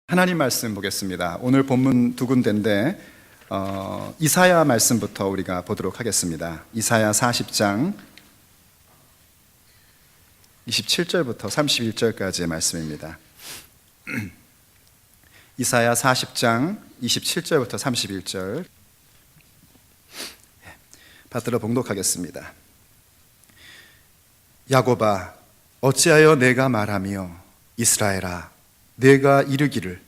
하나님 말씀 보겠습니다. 오늘 본문 두 군데인데 이사야 말씀부터 우리가 보도록 하겠습니다. 이사야 40장 27절부터 31절까지의 말씀입니다. 이사야 40장 27절부터 31절 받들어 봉독하겠습니다. 야곱아, 어찌하여 내가 말하며 이스라엘아, 내가 이르기를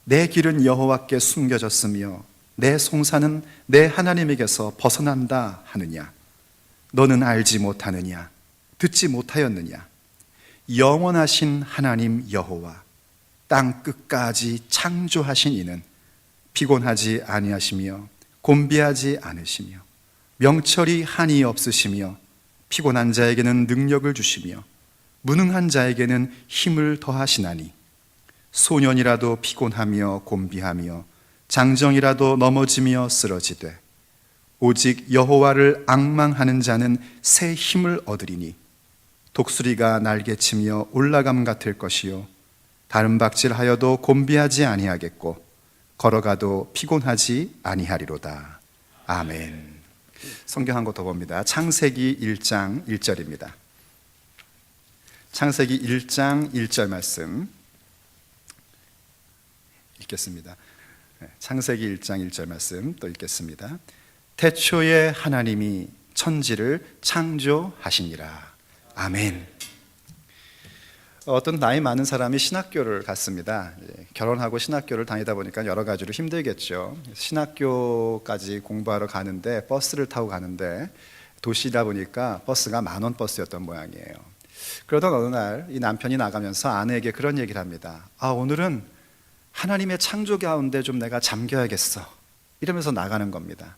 내 길은 여호와께 숨겨졌으며 내 송사는 내 하나님에게서 벗어난다 하느냐? 너는 알지 못하느냐? 듣지 못하였느냐? 영원하신 하나님 여호와, 땅 끝까지 창조하신 이는 피곤하지 아니하시며 곤비하지 않으시며 명철이 한이 없으시며 피곤한 자에게는 능력을 주시며 무능한 자에게는 힘을 더하시나니 소년이라도 피곤하며 곤비하며 장정이라도 넘어지며 쓰러지되 오직 여호와를 앙망하는 자는 새 힘을 얻으리니 독수리가 날개치며 올라감 같을 것이요 다른 박질하여도 곤비하지 아니하겠고 걸어가도 피곤하지 아니하리로다. 아멘. 성경 한 권 더 봅니다. 창세기 1장 1절입니다. 창세기 1장 1절 말씀 읽겠습니다. 창세기 1장 1절 말씀 또 읽겠습니다. 태초에 하나님이 천지를 창조하시니라. 아멘. 어떤 나이 많은 사람이 신학교를 갔습니다. 결혼하고 신학교를 다니다 보니까 여러 가지로 힘들겠죠. 신학교까지 공부하러 가는데 버스를 타고 가는데 도시다 보니까 버스가 10,000원 버스였던 모양이에요. 그러던 어느 날 이 남편이 나가면서 아내에게 그런 얘기를 합니다. 오늘은 하나님의 창조 가운데 좀 내가 잠겨야겠어, 이러면서 나가는 겁니다.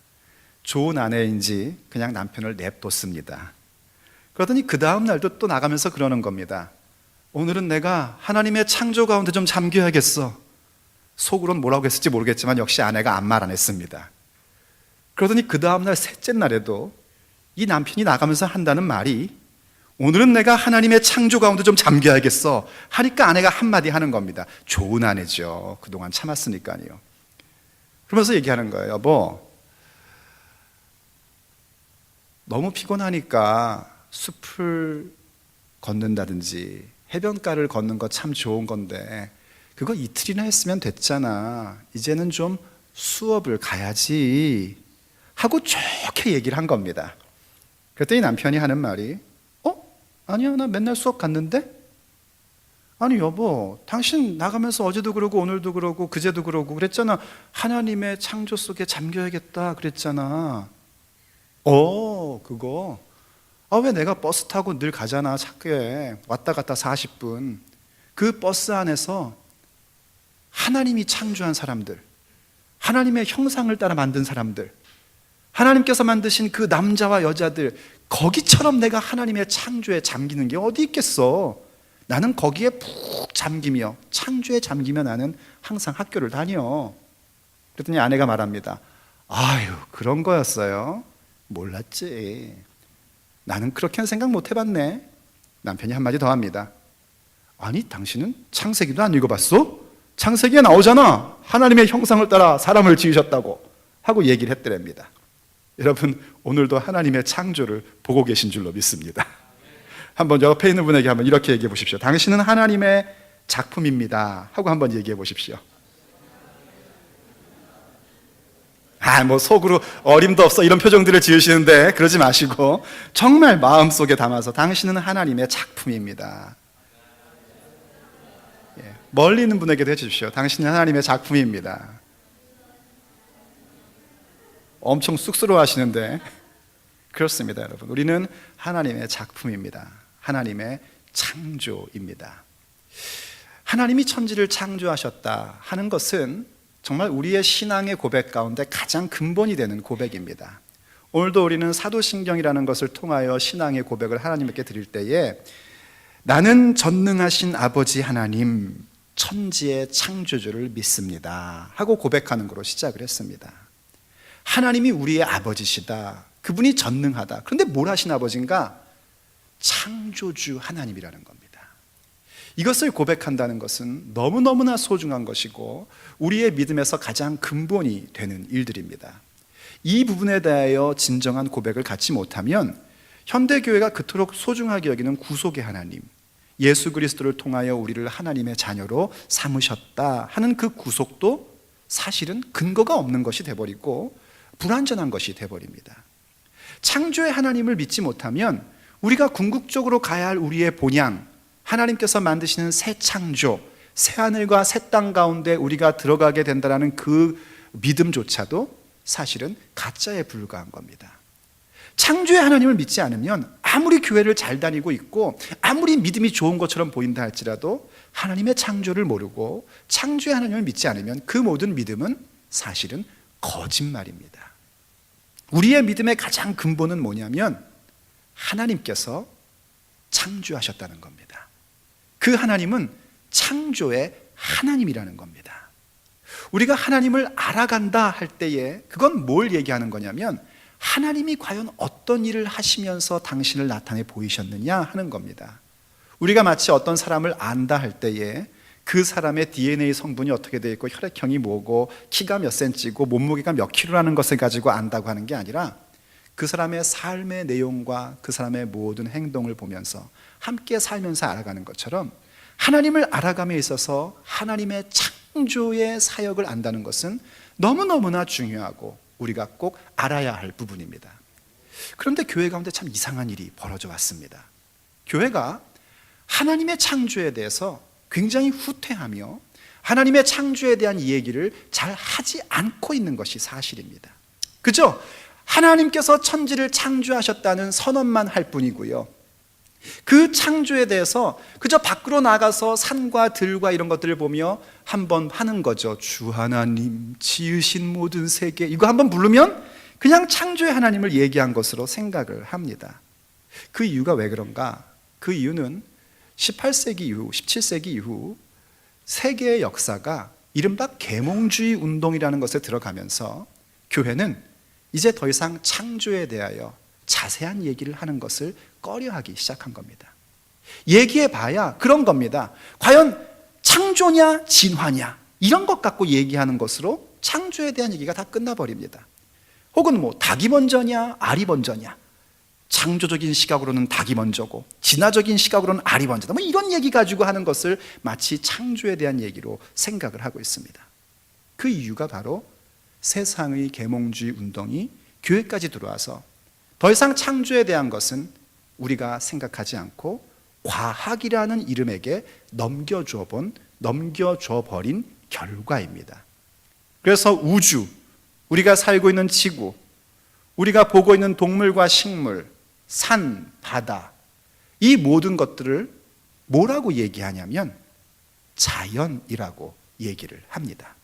좋은 아내인지 그냥 남편을 냅뒀습니다. 그러더니 그 다음 날도 또 나가면서 그러는 겁니다. 오늘은 내가 하나님의 창조 가운데 좀 잠겨야겠어. 속으로는 뭐라고 했을지 모르겠지만 역시 아내가 아무 말 안 했습니다. 그러더니 그 다음 날 셋째 날에도 이 남편이 나가면서 한다는 말이 오늘은 내가 하나님의 창조 가운데 좀 잠겨야겠어 하니까 아내가 한마디 하는 겁니다. 좋은 아내죠. 그동안 참았으니까요. 그러면서 얘기하는 거예요. 여보, 너무 피곤하니까 숲을 걷는다든지 해변가를 걷는 거 참 좋은 건데 그거 이틀이나 했으면 됐잖아. 이제는 좀 수업을 가야지 하고 좋게 얘기를 한 겁니다. 그랬더니 남편이 하는 말이 아니야, 나 맨날 수업 갔는데? 아니 여보, 당신 나가면서 어제도 그러고 오늘도 그러고 그제도 그러고 그랬잖아. 하나님의 창조 속에 잠겨야겠다 그랬잖아. 그거 왜 내가 버스 타고 늘 가잖아. 학교에 왔다 갔다 40분. 그 버스 안에서 하나님이 창조한 사람들, 하나님의 형상을 따라 만든 사람들, 하나님께서 만드신 그 남자와 여자들, 거기처럼 내가 하나님의 창조에 잠기는 게 어디 있겠어. 나는 거기에 푹 잠기며 창조에 잠기며 나는 항상 학교를 다녀. 그랬더니 아내가 말합니다. 아유, 그런 거였어요? 몰랐지. 나는 그렇게는 생각 못 해봤네. 남편이 한마디 더 합니다. 아니, 당신은 창세기도 안 읽어봤어? 창세기에 나오잖아. 하나님의 형상을 따라 사람을 지으셨다고 하고 얘기를 했더랍니다. 여러분, 오늘도 하나님의 창조를 보고 계신 줄로 믿습니다. 한번 옆에 있는 분에게 한번 이렇게 얘기해 보십시오. 당신은 하나님의 작품입니다 하고 한번 얘기해 보십시오. 뭐 속으로 어림도 없어 이런 표정들을 지으시는데 그러지 마시고 정말 마음속에 담아서 당신은 하나님의 작품입니다. 멀리 있는 분에게도 해주십시오. 당신은 하나님의 작품입니다. 엄청 쑥스러워하시는데 그렇습니다, 여러분. 우리는 하나님의 작품입니다. 하나님의 창조입니다. 하나님이 천지를 창조하셨다 하는 것은 정말 우리의 신앙의 고백 가운데 가장 근본이 되는 고백입니다. 오늘도 우리는 사도신경이라는 것을 통하여 신앙의 고백을 하나님께 드릴 때에 나는 전능하신 아버지 하나님, 천지의 창조주를 믿습니다 하고 고백하는 것으로 시작을 했습니다. 하나님이 우리의 아버지시다. 그분이 전능하다. 그런데 뭘 하신 아버지인가? 창조주 하나님이라는 겁니다. 이것을 고백한다는 것은 너무너무나 소중한 것이고 우리의 믿음에서 가장 근본이 되는 일들입니다. 이 부분에 대하여 진정한 고백을 갖지 못하면 현대교회가 그토록 소중하게 여기는 구속의 하나님, 예수 그리스도를 통하여 우리를 하나님의 자녀로 삼으셨다 하는 그 구속도 사실은 근거가 없는 것이 돼버리고 불완전한 것이 돼버립니다. 창조의 하나님을 믿지 못하면 우리가 궁극적으로 가야 할 우리의 본향, 하나님께서 만드시는 새 창조, 새 하늘과 새 땅 가운데 우리가 들어가게 된다는 그 믿음조차도 사실은 가짜에 불과한 겁니다. 창조의 하나님을 믿지 않으면 아무리 교회를 잘 다니고 있고 아무리 믿음이 좋은 것처럼 보인다 할지라도 하나님의 창조를 모르고 창조의 하나님을 믿지 않으면 그 모든 믿음은 사실은 거짓말입니다. 우리의 믿음의 가장 근본은 뭐냐면 하나님께서 창조하셨다는 겁니다. 그 하나님은 창조의 하나님이라는 겁니다. 우리가 하나님을 알아간다 할 때에 그건 뭘 얘기하는 거냐면 하나님이 과연 어떤 일을 하시면서 당신을 나타내 보이셨느냐 하는 겁니다. 우리가 마치 어떤 사람을 안다 할 때에 그 사람의 DNA 성분이 어떻게 되어 있고 혈액형이 뭐고 키가 몇 센치고 몸무게가 몇 킬로라는 것을 가지고 안다고 하는 게 아니라 그 사람의 삶의 내용과 그 사람의 모든 행동을 보면서 함께 살면서 알아가는 것처럼 하나님을 알아감에 있어서 하나님의 창조의 사역을 안다는 것은 너무너무나 중요하고 우리가 꼭 알아야 할 부분입니다. 그런데 교회 가운데 참 이상한 일이 벌어져 왔습니다. 교회가 하나님의 창조에 대해서 굉장히 후퇴하며 하나님의 창조에 대한 이야기를 잘 하지 않고 있는 것이 사실입니다. 그죠? 하나님께서 천지를 창조하셨다는 선언만 할 뿐이고요. 그 창조에 대해서 그저 밖으로 나가서 산과 들과 이런 것들을 보며 한번 하는 거죠. 주 하나님 지으신 모든 세계, 이거 한번 부르면 그냥 창조의 하나님을 얘기한 것으로 생각을 합니다. 그 이유가 왜 그런가? 그 이유는 18세기 이후, 17세기 이후 세계의 역사가 이른바 계몽주의 운동이라는 것에 들어가면서 교회는 이제 더 이상 창조에 대하여 자세한 얘기를 하는 것을 꺼려하기 시작한 겁니다. 얘기해봐야 그런 겁니다. 과연 창조냐 진화냐 이런 것 갖고 얘기하는 것으로 창조에 대한 얘기가 다 끝나버립니다. 혹은 뭐 닭이 먼저냐 알이 먼저냐, 창조적인 시각으로는 닭이 먼저고 진화적인 시각으로는 알이 먼저다, 뭐 이런 얘기 가지고 하는 것을 마치 창조에 대한 얘기로 생각을 하고 있습니다. 그 이유가 바로 세상의 계몽주의 운동이 교회까지 들어와서 더 이상 창조에 대한 것은 우리가 생각하지 않고 과학이라는 이름에게 넘겨줘 버린 결과입니다. 그래서 우주, 우리가 살고 있는 지구, 우리가 보고 있는 동물과 식물, 산, 바다, 이 모든 것들을 뭐라고 얘기하냐면 자연이라고 얘기를 합니다.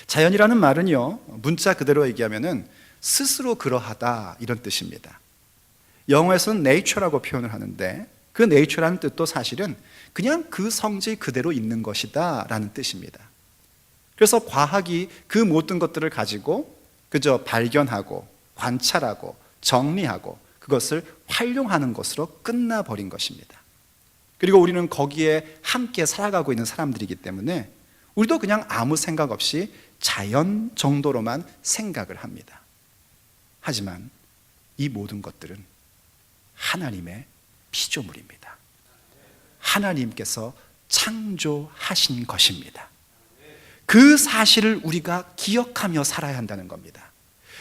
자연이라는 말은요, 문자 그대로 얘기하면은 스스로 그러하다 이런 뜻입니다. 영어에서는 nature라고 표현을 하는데 그 nature라는 뜻도 사실은 그냥 그 성질 그대로 있는 것이다 라는 뜻입니다. 그래서 과학이 그 모든 것들을 가지고 그저 발견하고 관찰하고 정리하고 그것을 활용하는 것으로 끝나버린 것입니다. 그리고 우리는 거기에 함께 살아가고 있는 사람들이기 때문에 우리도 그냥 아무 생각 없이 자연 정도로만 생각을 합니다. 하지만 이 모든 것들은 하나님의 피조물입니다. 하나님께서 창조하신 것입니다. 그 사실을 우리가 기억하며 살아야 한다는 겁니다.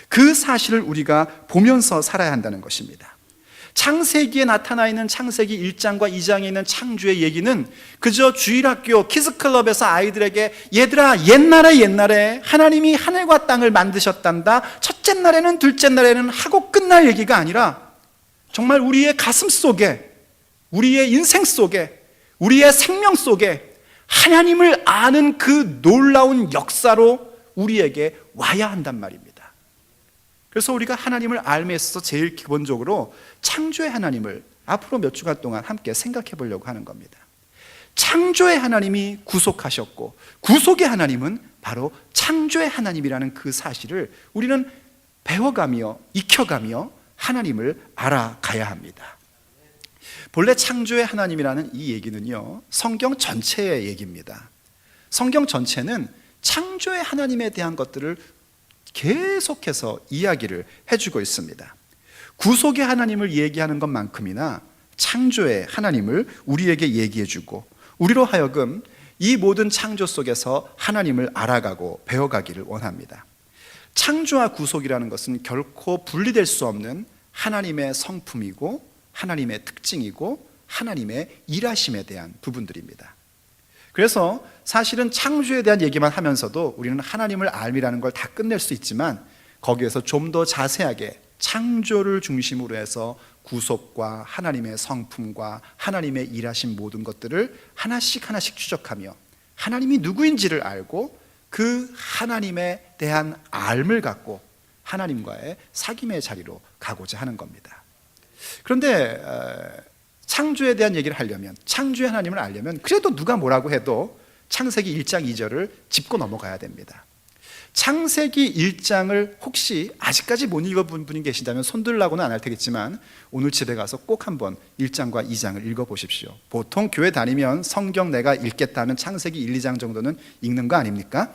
그 사실을 우리가 보면서 살아야 한다는 것입니다. 창세기에 나타나 있는 창세기 1장과 2장에 있는 창조의 얘기는 그저 주일학교 키즈클럽에서 아이들에게 얘들아 옛날에 하나님이 하늘과 땅을 만드셨단다, 첫째 날에는 둘째 날에는 하고 끝날 얘기가 아니라 정말 우리의 가슴 속에, 우리의 인생 속에, 우리의 생명 속에 하나님을 아는 그 놀라운 역사로 우리에게 와야 한단 말입니다. 그래서 우리가 하나님을 알므에 있어서 제일 기본적으로 창조의 하나님을 앞으로 몇 주간 동안 함께 생각해 보려고 하는 겁니다. 창조의 하나님이 구속하셨고 구속의 하나님은 바로 창조의 하나님이라는 그 사실을 우리는 배워가며 익혀가며 하나님을 알아가야 합니다. 본래 창조의 하나님이라는 이 얘기는요, 성경 전체의 얘기입니다. 성경 전체는 창조의 하나님에 대한 것들을 계속해서 이야기를 해주고 있습니다. 구속의 하나님을 얘기하는 것만큼이나 창조의 하나님을 우리에게 얘기해주고 우리로 하여금 이 모든 창조 속에서 하나님을 알아가고 배워가기를 원합니다. 창조와 구속이라는 것은 결코 분리될 수 없는 하나님의 성품이고 하나님의 특징이고 하나님의 일하심에 대한 부분들입니다. 그래서 사실은 창조에 대한 얘기만 하면서도 우리는 하나님을 알미라는 걸 다 끝낼 수 있지만 거기에서 좀 더 자세하게 창조를 중심으로 해서 구속과 하나님의 성품과 하나님의 일하신 모든 것들을 하나씩 추적하며 하나님이 누구인지를 알고 그 하나님에 대한 알을 갖고 하나님과의 사귐의 자리로 가고자 하는 겁니다. 그런데 창조에 대한 얘기를 하려면, 창조의 하나님을 알려면 그래도 누가 뭐라고 해도 창세기 1장 2절을 짚고 넘어가야 됩니다. 창세기 1장을 혹시 아직까지 못 읽어본 분이 계신다면 손들라고는 안 할 테겠지만 오늘 집에 가서 꼭 한번 1장과 2장을 읽어보십시오. 보통 교회 다니면 성경 내가 읽겠다는 창세기 1, 2장 정도는 읽는 거 아닙니까?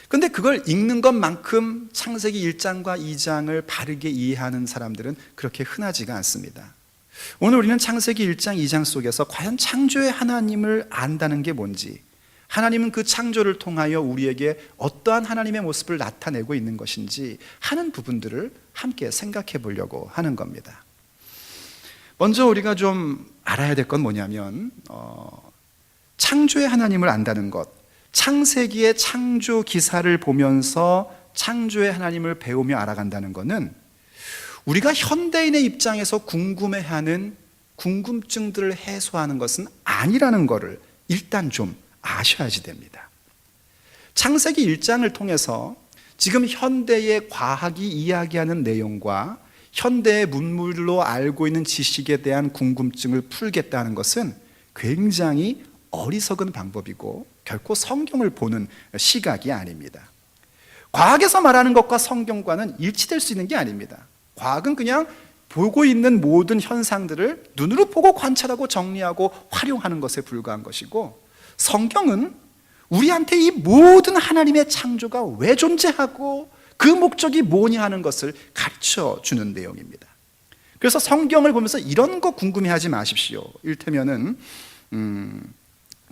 근데 그걸 읽는 것만큼 창세기 1장과 2장을 바르게 이해하는 사람들은 그렇게 흔하지가 않습니다. 오늘 우리는 창세기 1장, 2장 속에서 과연 창조의 하나님을 안다는 게 뭔지, 하나님은 그 창조를 통하여 우리에게 어떠한 하나님의 모습을 나타내고 있는 것인지 하는 부분들을 함께 생각해 보려고 하는 겁니다. 먼저 우리가 좀 알아야 될 건 뭐냐면 창조의 하나님을 안다는 것, 창세기의 창조 기사를 보면서 창조의 하나님을 배우며 알아간다는 것은 우리가 현대인의 입장에서 궁금해하는 궁금증들을 해소하는 것은 아니라는 것을 일단 좀 아셔야지 됩니다. 창세기 1장을 통해서 지금 현대의 과학이 이야기하는 내용과 현대의 문물로 알고 있는 지식에 대한 궁금증을 풀겠다는 것은 굉장히 어리석은 방법이고 결코 성경을 보는 시각이 아닙니다. 과학에서 말하는 것과 성경과는 일치될 수 있는 게 아닙니다. 과학은 그냥 보고 있는 모든 현상들을 눈으로 보고 관찰하고 정리하고 활용하는 것에 불과한 것이고, 성경은 우리한테 이 모든 하나님의 창조가 왜 존재하고 그 목적이 뭐냐 하는 것을 가르쳐 주는 내용입니다. 그래서 성경을 보면서 이런 거 궁금해하지 마십시오. 이를테면은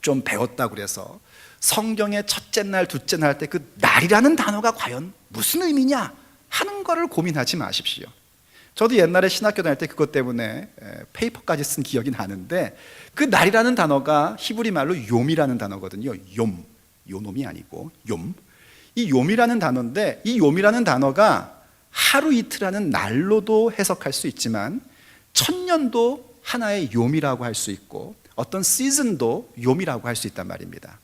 좀 배웠다고 그래서 성경의 첫째 날, 둘째 날 할 때 그 날이라는 단어가 과연 무슨 의미냐 하는 거를 고민하지 마십시오. 저도 옛날에 신학교 다닐 때 그것 때문에 페이퍼까지 쓴 기억이 나는데, 그 날이라는 단어가 히브리 말로 욤이라는 단어거든요. 욤, 요놈이 아니고 욤. 이 욤이라는 단어인데, 이 욤이라는 단어가 하루 이틀하는 날로도 해석할 수 있지만 천년도 하나의 욤이라고 할 수 있고 어떤 시즌도 욤이라고 할 수 있단 말입니다.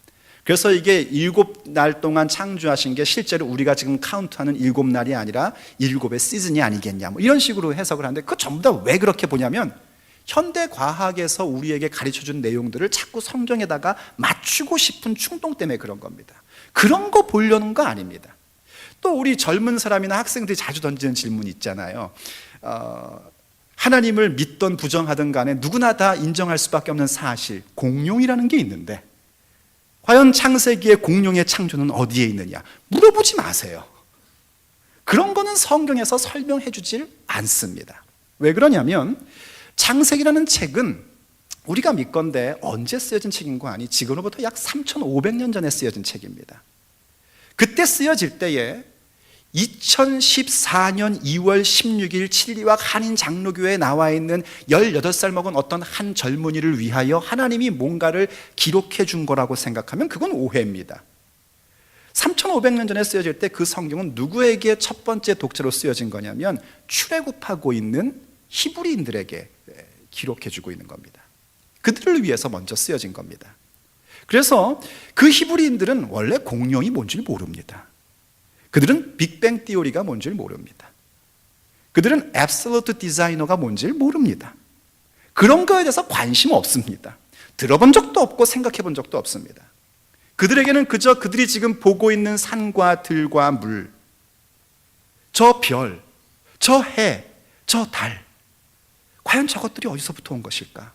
그래서 이게 7날 동안 창조하신 게 실제로 우리가 지금 카운트하는 7날이 아니라 7의 시즌이 아니겠냐, 뭐 이런 식으로 해석을 하는데, 그거 전부 다 왜 그렇게 보냐면 현대 과학에서 우리에게 가르쳐준 내용들을 자꾸 성경에다가 맞추고 싶은 충동 때문에 그런 겁니다. 그런 거 보려는 거 아닙니다. 또 우리 젊은 사람이나 학생들이 자주 던지는 질문이 있잖아요. 하나님을 믿던 부정하든 간에 누구나 다 인정할 수밖에 없는 사실, 공룡이라는 게 있는데 과연 창세기의 공룡의 창조는 어디에 있느냐 물어보지 마세요. 그런 거는 성경에서 설명해 주질 않습니다. 왜 그러냐면 창세기라는 책은 우리가 믿건대 언제 쓰여진 책인 거 아니? 지금으로부터 약 3,500년 전에 쓰여진 책입니다. 그때 쓰여질 때에 2014년 2월 16일 칠리와 한인 장로교회에 나와 있는 18살 먹은 어떤 한 젊은이를 위하여 하나님이 뭔가를 기록해 준 거라고 생각하면 그건 오해입니다. 3,500년 전에 쓰여질 때 그 성경은 누구에게 첫 번째 독자로 쓰여진 거냐면 출애굽하고 있는 히브리인들에게 기록해 주고 있는 겁니다. 그들을 위해서 먼저 쓰여진 겁니다. 그래서 그 히브리인들은 원래 공룡이 뭔지 모릅니다. 그들은 빅뱅 띠오리가 뭔지 모릅니다. 그들은 앱솔루트 디자이너가 뭔지 모릅니다. 그런 거에 대해서 관심 없습니다. 들어본 적도 없고 생각해 본 적도 없습니다. 그들에게는 그저 그들이 지금 보고 있는 산과 들과 물, 저 별, 저 해, 저 달, 과연 저것들이 어디서부터 온 것일까?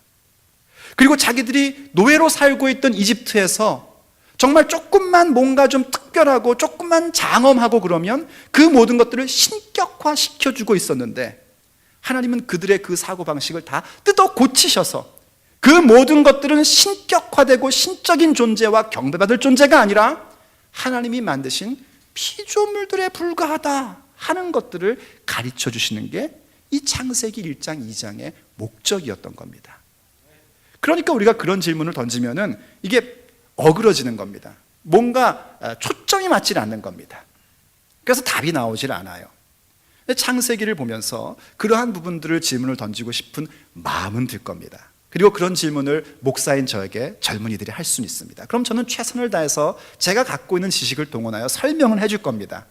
그리고 자기들이 노예로 살고 있던 이집트에서 정말 조금만 뭔가 좀 특별하고 조금만 장엄하고 그러면 그 모든 것들을 신격화시켜주고 있었는데 하나님은 그들의 그 사고방식을 다 뜯어 고치셔서 그 모든 것들은 신격화되고 신적인 존재와 경배받을 존재가 아니라 하나님이 만드신 피조물들에 불과하다 하는 것들을 가르쳐 주시는 게 이 창세기 1장 2장의 목적이었던 겁니다. 그러니까 우리가 그런 질문을 던지면은 이게 어그러지는 겁니다. 뭔가 초점이 맞지 않는 겁니다. 그래서 답이 나오질 않아요. 창세기를 보면서 그러한 부분들을 질문을 던지고 싶은 마음은 들 겁니다. 그리고 그런 질문을 목사인 저에게 젊은이들이 할 수는 있습니다. 그럼 저는 최선을 다해서 제가 갖고 있는 지식을 동원하여 설명을 해줄 겁니다.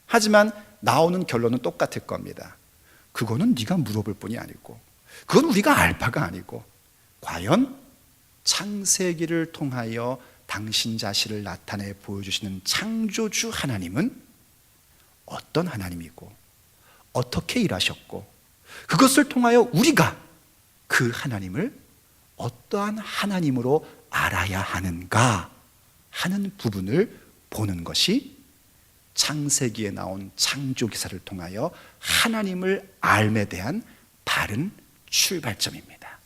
하지만 나오는 결론은 똑같을 겁니다. 그거는 네가 물어볼 뿐이 아니고 그건 우리가 알 바가 아니고 과연 창세기를 통하여 당신 자신을 나타내 보여주시는 창조주 하나님은 어떤 하나님이고 어떻게 일하셨고 그것을 통하여 우리가 그 하나님을 어떠한 하나님으로 알아야 하는가 하는 부분을 보는 것이 창세기에 나온 창조 기사를 통하여 하나님을 알에 대한 바른 출발점입니다.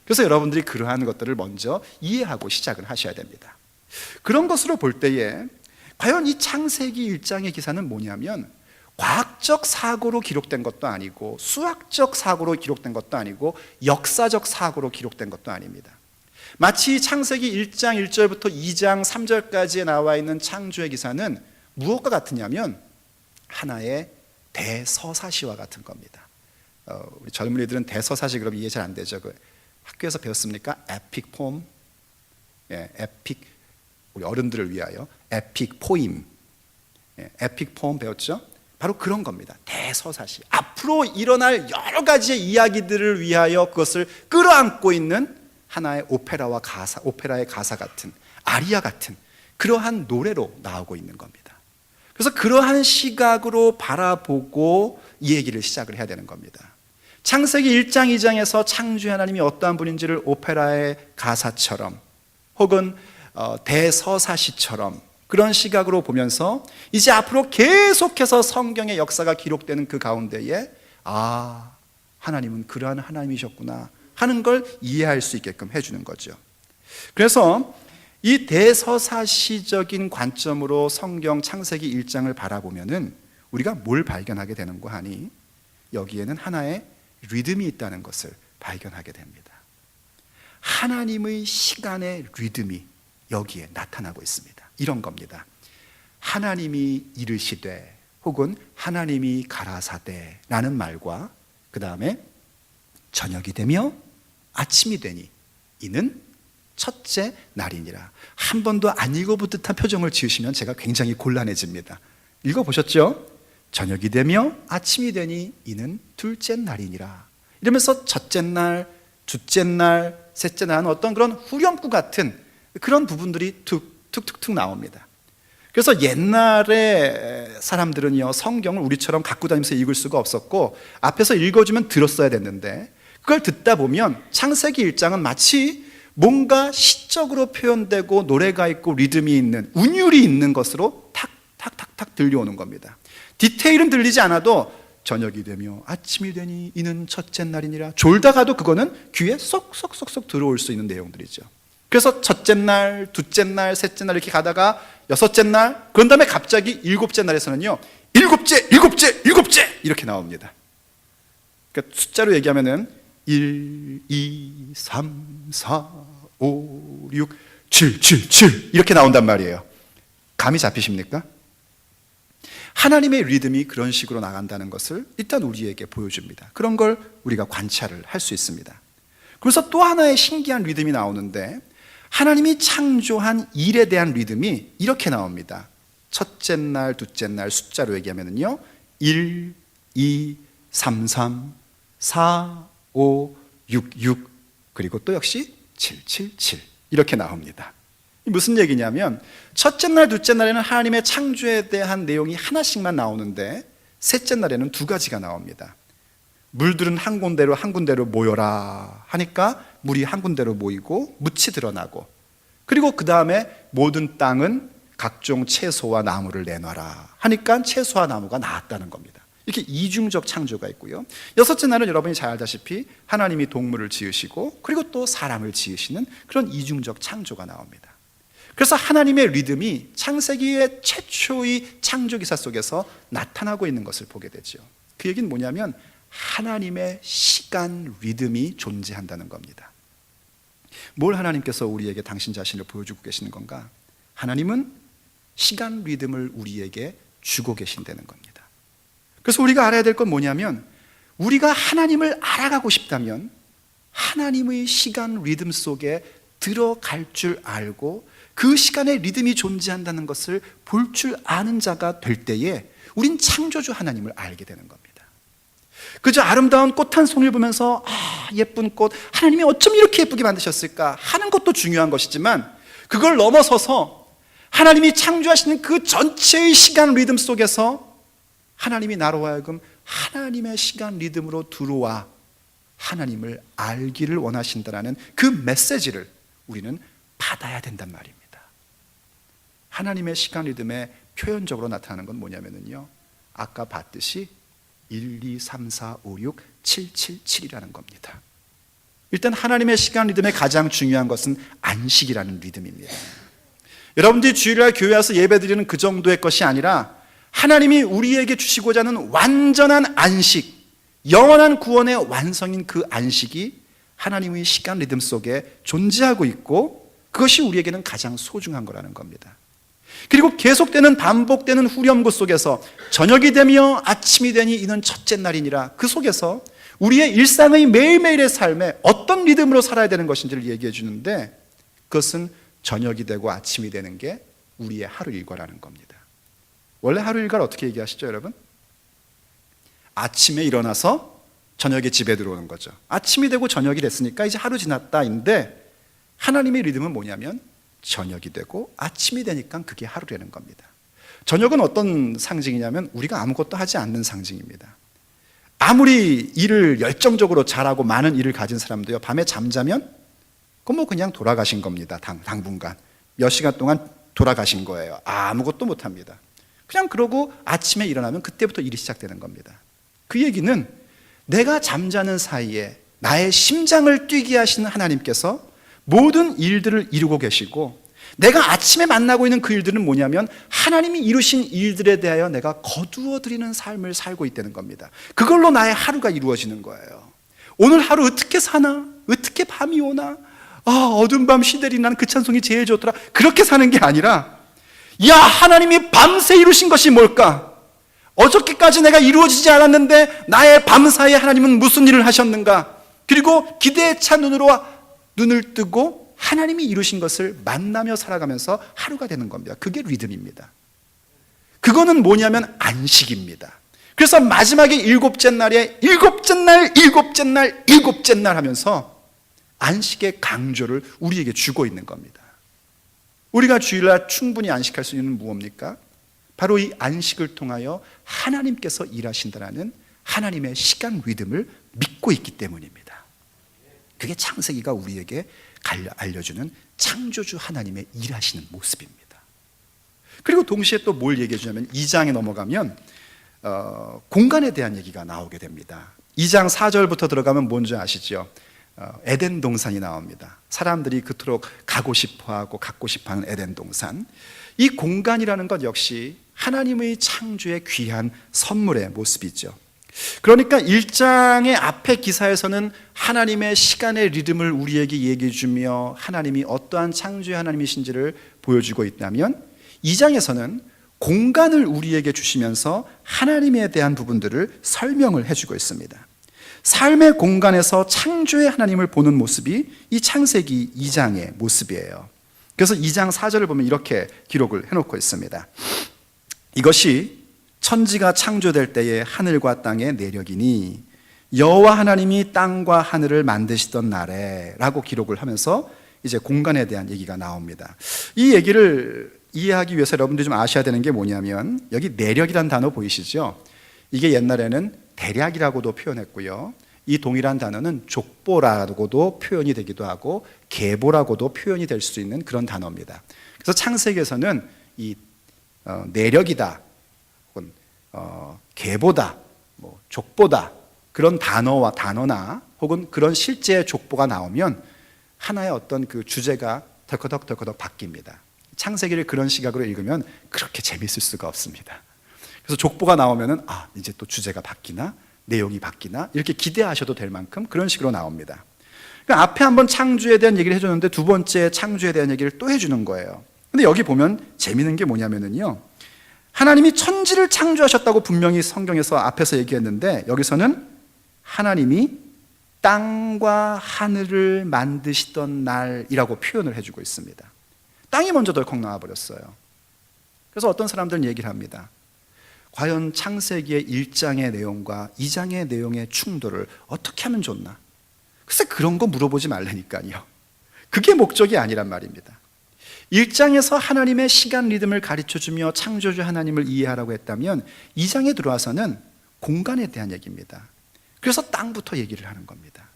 그래서 여러분들이 그러한 것들을 먼저 이해하고 시작을 하셔야 됩니다. 그런 것으로 볼 때에 과연 이 창세기 1장의 기사는 뭐냐면 과학적 사고로 기록된 것도 아니고 수학적 사고로 기록된 것도 아니고 역사적 사고로 기록된 것도 아닙니다. 마치 창세기 1장 1절부터 2장 3절까지에 나와 있는 창조의 기사는 무엇과 같으냐면 하나의 대서사시와 같은 겁니다. 우리 젊은이들은 대서사시 그럼 이해 잘 안 되죠. 학교에서 배웠습니까? 에픽 포엠, 에픽 우리 어른들을 위하여 에픽 포임, 에픽 포엠 배웠죠? 바로 그런 겁니다. 대서사시. 앞으로 일어날 여러 가지의 이야기들을 위하여 그것을 끌어안고 있는 하나의 오페라와 가사, 오페라의 가사 같은 아리아 같은 그러한 노래로 나오고 있는 겁니다. 그래서 그러한 시각으로 바라보고 이 얘기를 시작을 해야 되는 겁니다. 창세기 1장 2장에서 창조의 하나님이 어떠한 분인지를 오페라의 가사처럼 혹은 대서사시처럼 그런 시각으로 보면서 이제 앞으로 계속해서 성경의 역사가 기록되는 그 가운데에 하나님은 그러한 하나님이셨구나 하는 걸 이해할 수 있게끔 해주는 거죠. 그래서 이 대서사시적인 관점으로 성경 창세기 1장을 바라보면은 우리가 뭘 발견하게 되는 거 하니 여기에는 하나의 리듬이 있다는 것을 발견하게 됩니다. 하나님의 시간의 리듬이 여기에 나타나고 있습니다. 이런 겁니다. 하나님이 이르시되 혹은 하나님이 가라사대 라는 말과 그 다음에 저녁이 되며 아침이 되니 이는 첫째 날이니라. 한 번도 안 읽어본 듯한 표정을 지으시면 제가 굉장히 곤란해집니다. 읽어보셨죠? 저녁이 되며 아침이 되니 이는 둘째 날이니라. 이러면서 첫째 날, 둘째 날, 셋째 날은 어떤 그런 후렴구 같은 그런 부분들이 툭툭툭 나옵니다. 그래서 옛날에 사람들은요 성경을 우리처럼 갖고 다니면서 읽을 수가 없었고 앞에서 읽어주면 들었어야 됐는데 그걸 듣다 보면 창세기 1장은 마치 뭔가 시적으로 표현되고 노래가 있고 리듬이 있는 운율이 있는 것으로 탁탁탁탁 들려오는 겁니다. 디테일은 들리지 않아도 저녁이 되며 아침이 되니 이는 첫째 날이니라. 졸다가도 그거는 귀에 쏙쏙쏙쏙 들어올 수 있는 내용들이죠. 그래서 첫째 날, 둘째 날, 셋째 날 이렇게 가다가 여섯째 날, 그런 다음에 갑자기 일곱째 날에서는요, 일곱째 이렇게 나옵니다. 그러니까 숫자로 얘기하면은 1, 2, 3, 4, 5, 6, 7 이렇게 나온단 말이에요. 감이 잡히십니까? 하나님의 리듬이 그런 식으로 나간다는 것을 일단 우리에게 보여줍니다. 그런 걸 우리가 관찰을 할 수 있습니다. 그래서 또 하나의 신기한 리듬이 나오는데, 하나님이 창조한 일에 대한 리듬이 이렇게 나옵니다. 첫째 날, 둘째 날 숫자로 얘기하면요, 1, 2, 3, 4, 5, 6 그리고 또 역시 7 이렇게 나옵니다. 무슨 얘기냐면, 첫째 날, 둘째 날에는 하나님의 창조에 대한 내용이 하나씩만 나오는데, 셋째 날에는 두 가지가 나옵니다. 물들은 한 군데로 모여라 하니까 물이 한 군데로 모이고 묻이 드러나고, 그리고 그 다음에 모든 땅은 각종 채소와 나무를 내놔라 하니까 채소와 나무가 나왔다는 겁니다. 이렇게 이중적 창조가 있고요. 여섯째 날은 여러분이 잘 알다시피 하나님이 동물을 지으시고 그리고 또 사람을 지으시는 그런 이중적 창조가 나옵니다. 그래서 하나님의 리듬이 창세기의 최초의 창조 기사 속에서 나타나고 있는 것을 보게 되죠. 그 얘기는 뭐냐면, 하나님의 시간 리듬이 존재한다는 겁니다. 뭘 하나님께서 우리에게 당신 자신을 보여주고 계시는 건가? 하나님은 시간 리듬을 우리에게 주고 계신다는 겁니다. 그래서 우리가 알아야 될 건 뭐냐면, 우리가 하나님을 알아가고 싶다면 하나님의 시간 리듬 속에 들어갈 줄 알고 그 시간에 리듬이 존재한다는 것을 볼 줄 아는 자가 될 때에 우린 창조주 하나님을 알게 되는 겁니다. 그저 아름다운 꽃 한 송이를 보면서 예쁜 꽃, 하나님이 어쩜 이렇게 예쁘게 만드셨을까 하는 것도 중요한 것이지만, 그걸 넘어서서 하나님이 창조하시는 그 전체의 시간 리듬 속에서 하나님이 나로 하여금 하나님의 시간 리듬으로 들어와 하나님을 알기를 원하신다는 그 메시지를 우리는 받아야 된단 말입니다. 하나님의 시간 리듬에 표현적으로 나타나는 건 뭐냐면요, 아까 봤듯이 1, 2, 3, 4, 5, 6, 7이라는 겁니다. 일단 하나님의 시간 리듬의 가장 중요한 것은 안식이라는 리듬입니다. 여러분들이 주일날 교회 와서 예배드리는 그 정도의 것이 아니라, 하나님이 우리에게 주시고자 하는 완전한 안식, 영원한 구원의 완성인 그 안식이 하나님의 시간 리듬 속에 존재하고 있고, 그것이 우리에게는 가장 소중한 거라는 겁니다. 그리고 계속되는 반복되는 후렴구 속에서 저녁이 되며 아침이 되니 이는 첫째 날이니라, 그 속에서 우리의 일상의 매일매일의 삶에 어떤 리듬으로 살아야 되는 것인지를 얘기해 주는데, 그것은 저녁이 되고 아침이 되는 게 우리의 하루 일과라는 겁니다. 원래 하루 일과를 어떻게 얘기하시죠, 여러분? 아침에 일어나서 저녁에 집에 들어오는 거죠. 아침이 되고 저녁이 됐으니까 이제 하루 지났다인데, 하나님의 리듬은 뭐냐면 저녁이 되고 아침이 되니까 그게 하루라는 겁니다. 저녁은 어떤 상징이냐면 우리가 아무것도 하지 않는 상징입니다. 아무리 일을 열정적으로 잘하고 많은 일을 가진 사람도요, 밤에 잠자면 그건 뭐 그냥 돌아가신 겁니다. 당분간 몇 시간 동안 돌아가신 거예요. 아무것도 못합니다. 그냥 그러고 아침에 일어나면 그때부터 일이 시작되는 겁니다. 그 얘기는 내가 잠자는 사이에 나의 심장을 뛰게 하시는 하나님께서 모든 일들을 이루고 계시고, 내가 아침에 만나고 있는 그 일들은 뭐냐면 하나님이 이루신 일들에 대하여 내가 거두어 드리는 삶을 살고 있다는 겁니다. 그걸로 나의 하루가 이루어지는 거예요. 오늘 하루 어떻게 사나? 어떻게 밤이 오나? 어두운 밤 시대리 나는 그 찬송이 제일 좋더라. 그렇게 사는 게 아니라, 야, 하나님이 밤새 이루신 것이 뭘까? 어저께까지 내가 이루어지지 않았는데 나의 밤사이에 하나님은 무슨 일을 하셨는가? 그리고 기대에 찬 눈을 뜨고 하나님이 이루신 것을 만나며 살아가면서 하루가 되는 겁니다. 그게 리듬입니다. 그거는 뭐냐면 안식입니다. 그래서 마지막에 일곱째 날에 일곱째 날 하면서 안식의 강조를 우리에게 주고 있는 겁니다. 우리가 주일날 충분히 안식할 수 있는 무엇입니까? 바로 이 안식을 통하여 하나님께서 일하신다는 하나님의 시간 리듬을 믿고 있기 때문입니다. 그게 창세기가 우리에게 알려주는 창조주 하나님의 일하시는 모습입니다. 그리고 동시에 또 뭘 얘기해 주냐면 2장에 넘어가면 공간에 대한 얘기가 나오게 됩니다. 2장 4절부터 들어가면 뭔지 아시죠? 에덴 동산이 나옵니다. 사람들이 그토록 가고 싶어하고 갖고 싶어하는 에덴 동산. 이 공간이라는 것 역시 하나님의 창조의 귀한 선물의 모습이죠. 그러니까 1장의 앞에 기사에서는 하나님의 시간의 리듬을 우리에게 얘기해 주며 하나님이 어떠한 창조의 하나님이신지를 보여주고 있다면 2장에서는 공간을 우리에게 주시면서 하나님에 대한 부분들을 설명을 해주고 있습니다. 삶의 공간에서 창조의 하나님을 보는 모습이 이 창세기 2장의 모습이에요. 그래서 2장 4절을 보면 이렇게 기록을 해놓고 있습니다. 이것이 천지가 창조될 때에 하늘과 땅의 내력이니 여호와 하나님이 땅과 하늘을 만드시던 날에 라고 기록을 하면서 이제 공간에 대한 얘기가 나옵니다. 이 얘기를 이해하기 위해서 여러분들이 좀 아셔야 되는 게 뭐냐면 여기 내력이란 단어 보이시죠? 이게 옛날에는 대략이라고도 표현했고요. 이 동일한 단어는 족보라고도 표현이 되기도 하고 계보라고도 표현이 될 수 있는 그런 단어입니다. 그래서 창세기에서는 이 내력이다 혹은 계보다 뭐 족보다 그런 단어나 혹은 그런 실제의 족보가 나오면 하나의 어떤 그 주제가 덜커덕 바뀝니다. 창세기를 그런 시각으로 읽으면 그렇게 재밌을 수가 없습니다. 그래서 족보가 나오면은 이제 또 주제가 바뀌나 내용이 바뀌나 이렇게 기대하셔도 될 만큼 그런 식으로 나옵니다. 그러니까 앞에 한번 창조에 대한 얘기를 해줬는데 두 번째 창조에 대한 얘기를 또 해주는 거예요. 근데 여기 보면 재밌는 게 뭐냐면은요, 하나님이 천지를 창조하셨다고 분명히 성경에서 앞에서 얘기했는데 여기서는 하나님이 땅과 하늘을 만드시던 날이라고 표현을 해주고 있습니다. 땅이 먼저 덜컥 나와버렸어요. 그래서 어떤 사람들은 얘기를 합니다. 과연 창세기의 1장의 내용과 2장의 내용의 충돌을 어떻게 하면 좋나? 글쎄 그런 거 물어보지 말라니까요. 그게 목적이 아니란 말입니다. 1장에서 하나님의 시간 리듬을 가르쳐주며 창조주 하나님을 이해하라고 했다면 2장에 들어와서는 공간에 대한 얘기입니다. 그래서 땅부터 얘기를 하는 겁니다.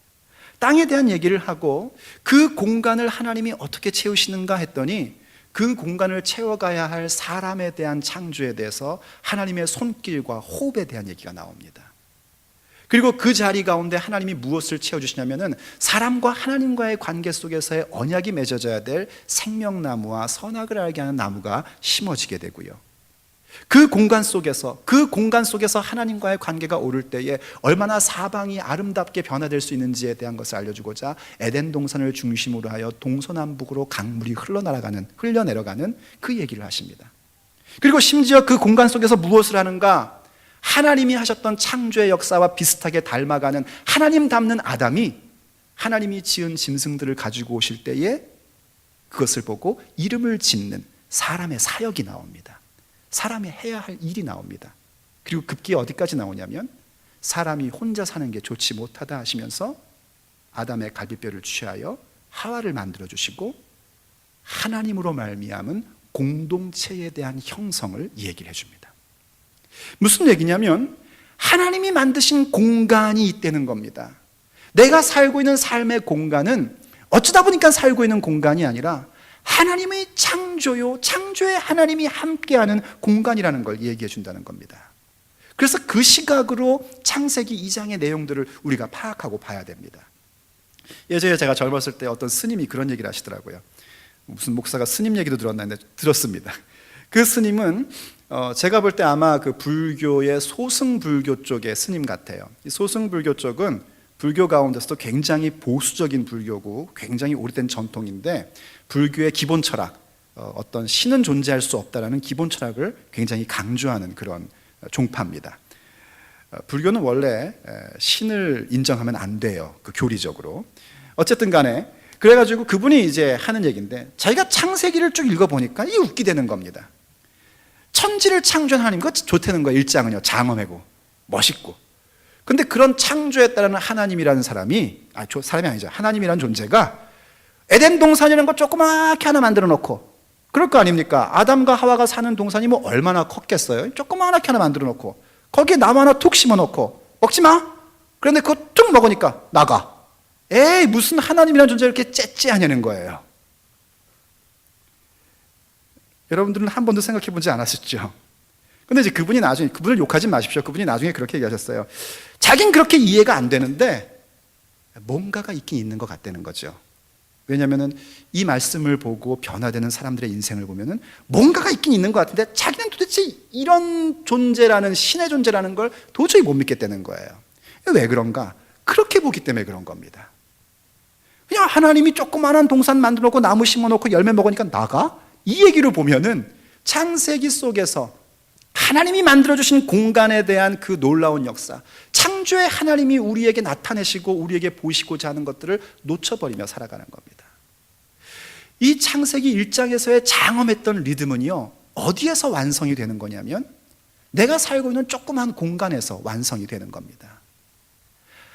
땅에 대한 얘기를 하고 그 공간을 하나님이 어떻게 채우시는가 했더니 그 공간을 채워가야 할 사람에 대한 창조에 대해서 하나님의 손길과 호흡에 대한 얘기가 나옵니다. 그리고 그 자리 가운데 하나님이 무엇을 채워주시냐면은 사람과 하나님과의 관계 속에서의 언약이 맺어져야 될 생명나무와 선악을 알게 하는 나무가 심어지게 되고요. 그 공간 속에서 하나님과의 관계가 오를 때에 얼마나 사방이 아름답게 변화될 수 있는지에 대한 것을 알려주고자 에덴 동산을 중심으로 하여 동서남북으로 강물이 흘러내려가는 그 얘기를 하십니다. 그리고 심지어 그 공간 속에서 무엇을 하는가? 하나님이 하셨던 창조의 역사와 비슷하게 닮아가는 하나님 닮는 아담이 하나님이 지은 짐승들을 가지고 오실 때에 그것을 보고 이름을 짓는 사람의 사역이 나옵니다. 사람이 해야 할 일이 나옵니다. 그리고 급기에 어디까지 나오냐면 사람이 혼자 사는 게 좋지 못하다 하시면서 아담의 갈비뼈를 취하여 하와를 만들어주시고 하나님으로 말미암은 공동체에 대한 형성을 얘기를 해줍니다. 무슨 얘기냐면 하나님이 만드신 공간이 있다는 겁니다. 내가 살고 있는 삶의 공간은 어쩌다 보니까 살고 있는 공간이 아니라 하나님의 창조의 하나님이 함께하는 공간이라는 걸 얘기해 준다는 겁니다. 그래서 그 시각으로 창세기 2장의 내용들을 우리가 파악하고 봐야 됩니다. 예전에 제가 젊었을 때 어떤 스님이 그런 얘기를 하시더라고요. 무슨 목사가 스님 얘기도 들었는데 들었습니다. 그 스님은 제가 볼 때 아마 그 불교의 소승불교 쪽의 스님 같아요. 이 소승불교 쪽은 불교 가운데서도 굉장히 보수적인 불교고 굉장히 오래된 전통인데 불교의 기본 철학, 어떤 신은 존재할 수 없다라는 기본 철학을 굉장히 강조하는 그런 종파입니다. 불교는 원래 신을 인정하면 안 돼요. 그 교리적으로. 어쨌든 간에 그래가지고 그분이 이제 하는 얘기인데 자기가 창세기를 쭉 읽어보니까 이게 웃기다는 겁니다. 천지를 창조한 하나님, 그거 좋다는 거예요. 1장은요. 장엄하고 멋있고. 근데 그런 창조에 따르는 하나님이라는 사람이 아니죠. 하나님이라는 존재가 에덴 동산이라는 거 조그맣게 하나 만들어 놓고 그럴 거 아닙니까? 아담과 하와가 사는 동산이 뭐 얼마나 컸겠어요? 조그맣게 하나 만들어 놓고 거기에 나무 하나 툭 심어 놓고 먹지 마. 그런데 그거 툭 먹으니까 나가. 에이 무슨 하나님이라는 존재를 이렇게 째째하냐는 거예요. 여러분들은 한 번도 생각해 보지 않았었죠? 근데 이제 그분을 욕하지 마십시오. 그분이 나중에 그렇게 얘기하셨어요. 자긴 그렇게 이해가 안 되는데 뭔가가 있긴 있는 것 같다는 거죠. 왜냐하면 이 말씀을 보고 변화되는 사람들의 인생을 보면은 뭔가가 있긴 있는 것 같은데 자기는 도대체 이런 존재라는, 신의 존재라는 걸 도저히 못 믿겠다는 거예요. 왜 그런가? 그렇게 보기 때문에 그런 겁니다. 그냥 하나님이 조그마한 동산 만들어 놓고 나무 심어 놓고 열매 먹으니까 나가? 이 얘기를 보면은 창세기 속에서 하나님이 만들어주신 공간에 대한 그 놀라운 역사, 창조의 하나님이 우리에게 나타내시고 우리에게 보시고자 하는 것들을 놓쳐버리며 살아가는 겁니다. 이 창세기 1장에서의 장엄했던 리듬은요, 어디에서 완성이 되는 거냐면 내가 살고 있는 조그만 공간에서 완성이 되는 겁니다.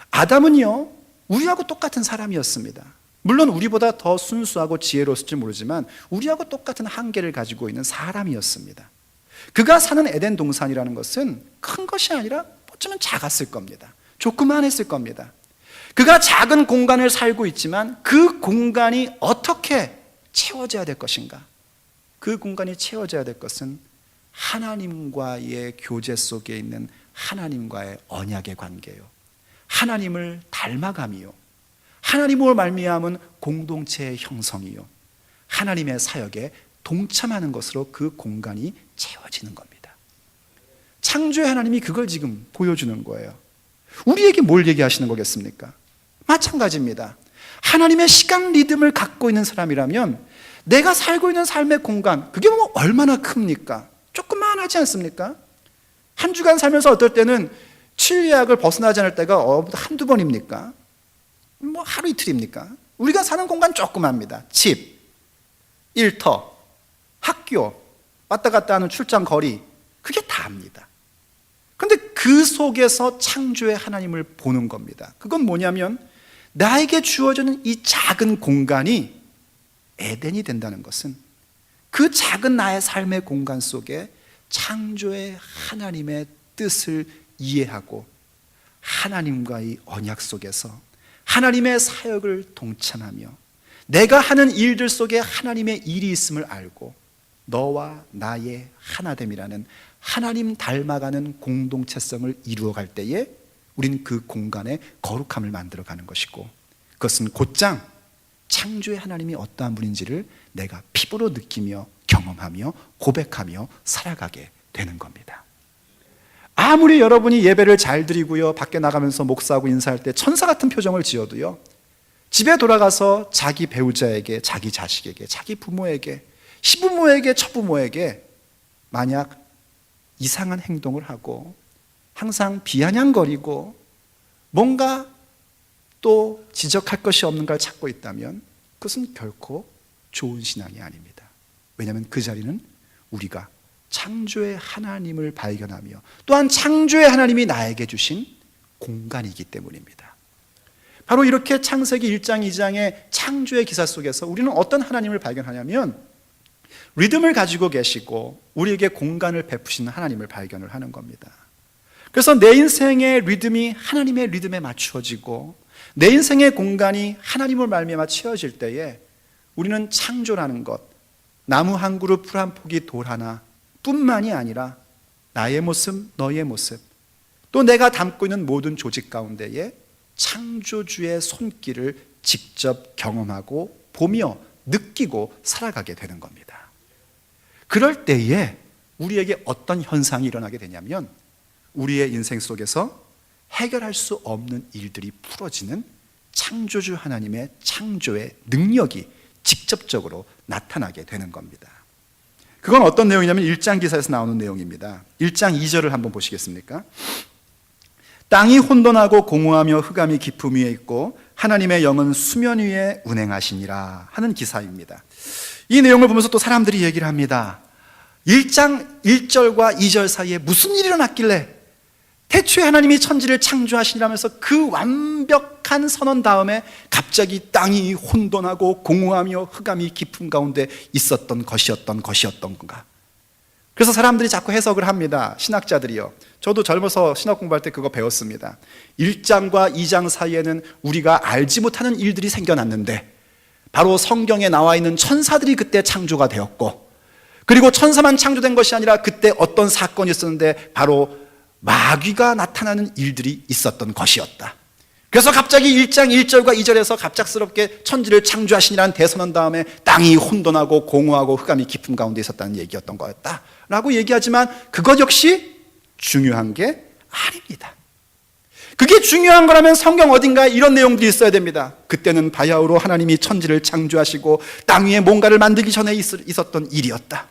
아담은요, 우리하고 똑같은 사람이었습니다. 물론 우리보다 더 순수하고 지혜로웠을지 모르지만 우리하고 똑같은 한계를 가지고 있는 사람이었습니다. 그가 사는 에덴 동산이라는 것은 큰 것이 아니라 어쩌면 작았을 겁니다. 조그만했을 겁니다. 그가 작은 공간을 살고 있지만 그 공간이 어떻게 채워져야 될 것인가? 그 공간이 채워져야 될 것은 하나님과의 교제 속에 있는 하나님과의 언약의 관계요, 하나님을 닮아감이요, 하나님으로 말미암은 공동체의 형성이요, 하나님의 사역에 동참하는 것으로 그 공간이 채워지는 겁니다. 창조의 하나님이 그걸 지금 보여주는 거예요. 우리에게 뭘 얘기하시는 거겠습니까? 마찬가지입니다. 하나님의 시간 리듬을 갖고 있는 사람이라면 내가 살고 있는 삶의 공간, 그게 뭐 얼마나 큽니까? 조그만하지 않습니까? 한 주간 살면서 어떨 때는 칠리학을 벗어나지 않을 때가 한두 번입니까? 뭐 하루 이틀입니까? 우리가 사는 공간 조그맣니다. 집, 일터, 학교, 왔다 갔다 하는 출장 거리, 그게 다입니다. 그런데 그 속에서 창조의 하나님을 보는 겁니다. 그건 뭐냐면 나에게 주어지는 이 작은 공간이 에덴이 된다는 것은 그 작은 나의 삶의 공간 속에 창조의 하나님의 뜻을 이해하고 하나님과의 언약 속에서 하나님의 사역을 동참하며 내가 하는 일들 속에 하나님의 일이 있음을 알고 너와 나의 하나됨이라는 하나님 닮아가는 공동체성을 이루어갈 때에 우리는 그 공간에 거룩함을 만들어가는 것이고, 그것은 곧장 창조의 하나님이 어떠한 분인지를 내가 피부로 느끼며 경험하며 고백하며 살아가게 되는 겁니다. 아무리 여러분이 예배를 잘 드리고요, 밖에 나가면서 목사하고 인사할 때 천사 같은 표정을 지어도요, 집에 돌아가서 자기 배우자에게, 자기 자식에게, 자기 부모에게, 시부모에게, 처부모에게 만약 이상한 행동을 하고 항상 비아냥거리고 뭔가 또 지적할 것이 없는 걸 찾고 있다면 그것은 결코 좋은 신앙이 아닙니다. 왜냐하면 그 자리는 우리가 창조의 하나님을 발견하며 또한 창조의 하나님이 나에게 주신 공간이기 때문입니다. 바로 이렇게 창세기 1장 2장의 창조의 기사 속에서 우리는 어떤 하나님을 발견하냐면 리듬을 가지고 계시고 우리에게 공간을 베푸시는 하나님을 발견을 하는 겁니다. 그래서 내 인생의 리듬이 하나님의 리듬에 맞추어지고 내 인생의 공간이 하나님을 말미암아 채워질 때에 우리는 창조라는 것, 나무 한 그루 풀 한 포기 돌 하나 뿐만이 아니라 나의 모습, 너의 모습, 또 내가 담고 있는 모든 조직 가운데에 창조주의 손길을 직접 경험하고 보며 느끼고 살아가게 되는 겁니다. 그럴 때에 우리에게 어떤 현상이 일어나게 되냐면 우리의 인생 속에서 해결할 수 없는 일들이 풀어지는 창조주 하나님의 창조의 능력이 직접적으로 나타나게 되는 겁니다. 그건 어떤 내용이냐면 1장 기사에서 나오는 내용입니다. 1장 2절을 한번 보시겠습니까? 땅이 혼돈하고 공허하며 흑암이 깊음 위에 있고 하나님의 영은 수면 위에 운행하시니라 하는 기사입니다. 이 내용을 보면서 또 사람들이 얘기를 합니다. 1장 1절과 2절 사이에 무슨 일이 일어났길래 태초에 하나님이 천지를 창조하시니라면서 그 완벽한 선언 다음에 갑자기 땅이 혼돈하고 공허하며 흑암이 깊은 가운데 있었던 것이었던 건가? 그래서 사람들이 자꾸 해석을 합니다. 신학자들이요. 저도 젊어서 신학 공부할 때 그거 배웠습니다. 1장과 2장 사이에는 우리가 알지 못하는 일들이 생겨났는데 바로 성경에 나와 있는 천사들이 그때 창조가 되었고 그리고 천사만 창조된 것이 아니라 그때 어떤 사건이 있었는데 바로 마귀가 나타나는 일들이 있었던 것이었다. 그래서 갑자기 1장 1절과 2절에서 갑작스럽게 천지를 창조하시니라는 대선언 다음에 땅이 혼돈하고 공허하고 흑암이 깊은 가운데 있었다는 얘기였던 거였다 라고 얘기하지만 그것 역시 중요한 게 아닙니다. 그게 중요한 거라면 성경 어딘가에 이런 내용들이 있어야 됩니다. 그때는 바야흐로 하나님이 천지를 창조하시고 땅 위에 뭔가를 만들기 전에 있었던 일이었다.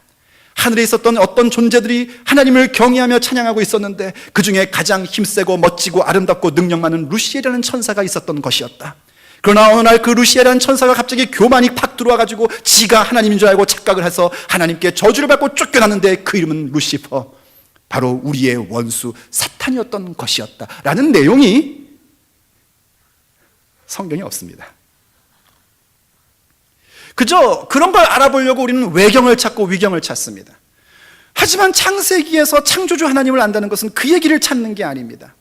하늘에 있었던 어떤 존재들이 하나님을 경외하며 찬양하고 있었는데 그 중에 가장 힘세고 멋지고 아름답고 능력 많은 루시엘이라는 천사가 있었던 것이었다. 그러나 어느 날 그 루시엘이라는 천사가 갑자기 교만이 팍 들어와가지고 지가 하나님인 줄 알고 착각을 해서 하나님께 저주를 받고 쫓겨났는데 그 이름은 루시퍼, 바로 우리의 원수 사탄이었던 것이었다 라는 내용이 성경에 없습니다. 그저 그런 걸 알아보려고 우리는 외경을 찾고 위경을 찾습니다. 하지만 창세기에서 창조주 하나님을 안다는 것은 그 얘기를 찾는 게 아닙니다.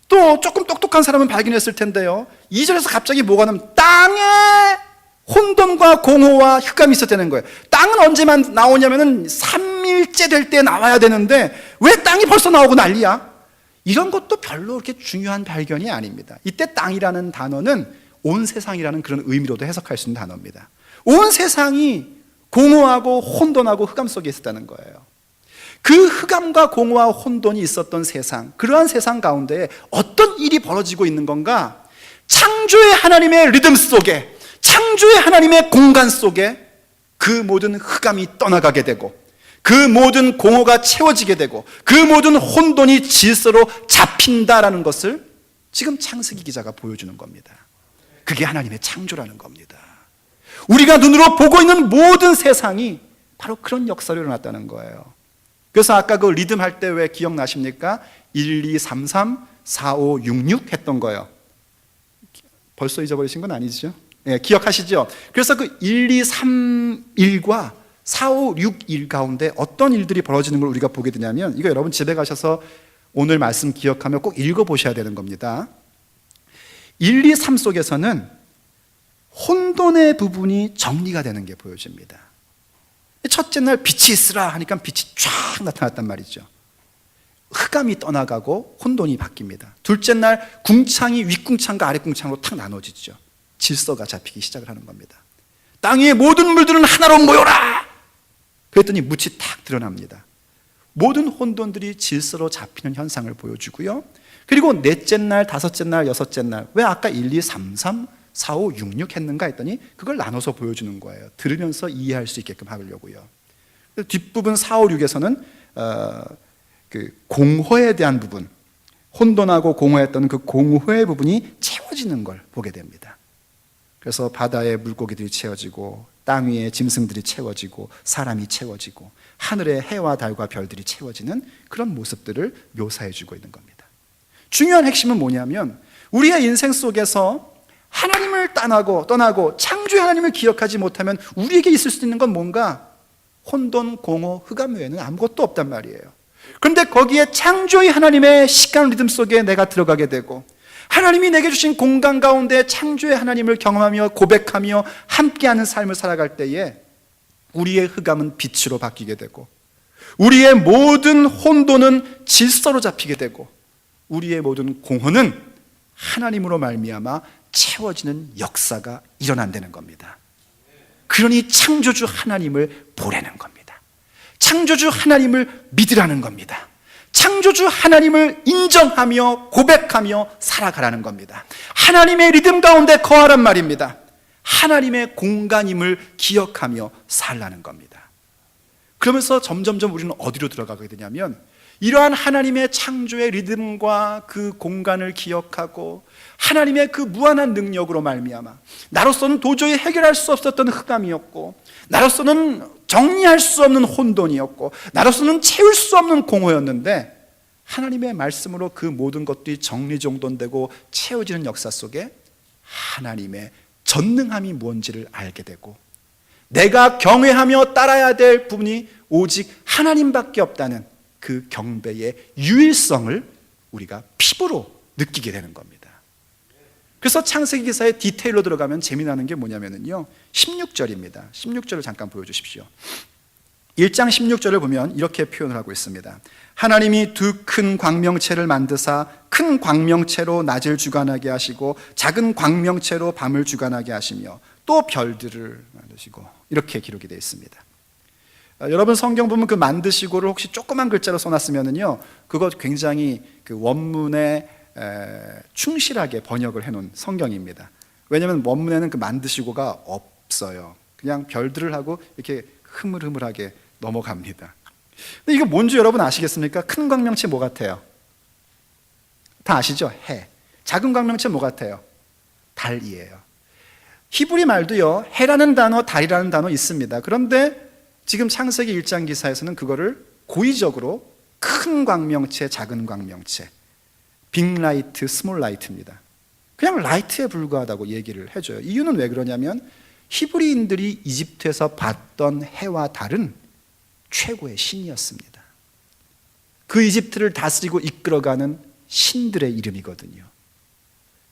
또 조금 똑똑한 사람은 발견했을 텐데요, 2절에서 갑자기 뭐가 나오면 땅에 혼돈과 공허와 흑암이 있었다는 거예요. 땅은 언제만 나오냐면은 3일째 될 때 나와야 되는데 왜 땅이 벌써 나오고 난리야? 이런 것도 별로 그렇게 중요한 발견이 아닙니다. 이때 땅이라는 단어는 온 세상이라는 그런 의미로도 해석할 수 있는 단어입니다. 온 세상이 공허하고 혼돈하고 흑암 속에 있었다는 거예요. 그 흑암과 공허와 혼돈이 있었던 세상, 그러한 세상 가운데 어떤 일이 벌어지고 있는 건가? 창조의 하나님의 리듬 속에, 창조의 하나님의 공간 속에 그 모든 흑암이 떠나가게 되고 그 모든 공허가 채워지게 되고 그 모든 혼돈이 질서로 잡힌다라는 것을 지금 창세기 기자가 보여주는 겁니다. 그게 하나님의 창조라는 겁니다. 우리가 눈으로 보고 있는 모든 세상이 바로 그런 역사로 일어났다는 거예요. 그래서 아까 그 리듬 할 때 왜 기억나십니까? 1, 2, 3, 3, 4, 5, 6, 6 했던 거예요. 벌써 잊어버리신 건 아니죠? 네, 기억하시죠? 그래서 그 1, 2, 3, 1과 4, 5, 6, 1 가운데 어떤 일들이 벌어지는 걸 우리가 보게 되냐면, 이거 여러분 집에 가셔서 오늘 말씀 기억하며 꼭 읽어보셔야 되는 겁니다. 1, 2, 3 속에서는 혼돈의 부분이 정리가 되는 게 보여집니다. 첫째 날 빛이 있으라 하니까 빛이 쫙 나타났단 말이죠. 흑암이 떠나가고 혼돈이 바뀝니다. 둘째 날 궁창이 윗궁창과 아랫궁창으로 탁 나눠지죠. 질서가 잡히기 시작을 하는 겁니다. 땅 위의 모든 물들은 하나로 모여라! 그랬더니 묻이 탁 드러납니다. 모든 혼돈들이 질서로 잡히는 현상을 보여주고요. 그리고 넷째 날, 다섯째 날, 여섯째 날, 왜 아까 1, 2, 3, 3, 4, 5, 6, 6 했는가 했더니 그걸 나눠서 보여주는 거예요. 들으면서 이해할 수 있게끔 하려고요. 뒷부분 4, 5, 6에서는 그 공허에 대한 부분, 혼돈하고 공허했던 그 공허의 부분이 채워지는 걸 보게 됩니다. 그래서 바다의 물고기들이 채워지고 땅 위에 짐승들이 채워지고 사람이 채워지고 하늘의 해와 달과 별들이 채워지는 그런 모습들을 묘사해주고 있는 겁니다. 중요한 핵심은 뭐냐면 우리의 인생 속에서 하나님을 떠나고 창조의 하나님을 기억하지 못하면 우리에게 있을 수 있는 건 뭔가 혼돈, 공허, 흑암 외에는 아무것도 없단 말이에요. 그런데 거기에 창조의 하나님의 시간 리듬 속에 내가 들어가게 되고 하나님이 내게 주신 공간 가운데 창조의 하나님을 경험하며 고백하며 함께하는 삶을 살아갈 때에 우리의 흑암은 빛으로 바뀌게 되고 우리의 모든 혼돈은 질서로 잡히게 되고 우리의 모든 공허는 하나님으로 말미암아 채워지는 역사가 일어난다는 겁니다. 그러니 창조주 하나님을 보라는 겁니다. 창조주 하나님을 믿으라는 겁니다. 창조주 하나님을 인정하며 고백하며 살아가라는 겁니다. 하나님의 리듬 가운데 거하란 말입니다. 하나님의 공간임을 기억하며 살라는 겁니다. 그러면서 점점점 우리는 어디로 들어가게 되냐면 이러한 하나님의 창조의 리듬과 그 공간을 기억하고 하나님의 그 무한한 능력으로 말미암아 나로서는 도저히 해결할 수 없었던 흑암이었고 나로서는 정리할 수 없는 혼돈이었고 나로서는 채울 수 없는 공허였는데 하나님의 말씀으로 그 모든 것들이 정리정돈되고 채워지는 역사 속에 하나님의 전능함이 뭔지를 알게 되고 내가 경외하며 따라야 될 부분이 오직 하나님밖에 없다는 그 경배의 유일성을 우리가 피부로 느끼게 되는 겁니다. 그래서 창세기 기사의 디테일로 들어가면 재미나는 게 뭐냐면요 16절입니다. 16절을 잠깐 보여주십시오. 1장 16절을 보면 이렇게 표현을 하고 있습니다. 하나님이 두 큰 광명체를 만드사 큰 광명체로 낮을 주관하게 하시고 작은 광명체로 밤을 주관하게 하시며 또 별들을 만드시고, 이렇게 기록이 되어 있습니다. 여러분 성경 보면 그 만드시고를 혹시 조그만 글자로 써놨으면은요, 그거 굉장히 그 원문에 충실하게 번역을 해놓은 성경입니다. 왜냐하면 원문에는 그 만드시고가 없어요. 그냥 별들을 하고 이렇게 흐물흐물하게 넘어갑니다. 근데 이거 뭔지 여러분 아시겠습니까? 큰 광명체 뭐 같아요? 다 아시죠? 해. 작은 광명체 뭐 같아요? 달이에요. 히브리 말도요, 해라는 단어, 달이라는 단어 있습니다. 그런데 지금 창세기 1장 기사에서는 그거를 고의적으로 큰 광명체, 작은 광명체, 빅라이트, 스몰라이트입니다. 그냥 라이트에 불과하다고 얘기를 해줘요. 이유는 왜 그러냐면 히브리인들이 이집트에서 봤던 해와 달은 최고의 신이었습니다. 그 이집트를 다스리고 이끌어가는 신들의 이름이거든요.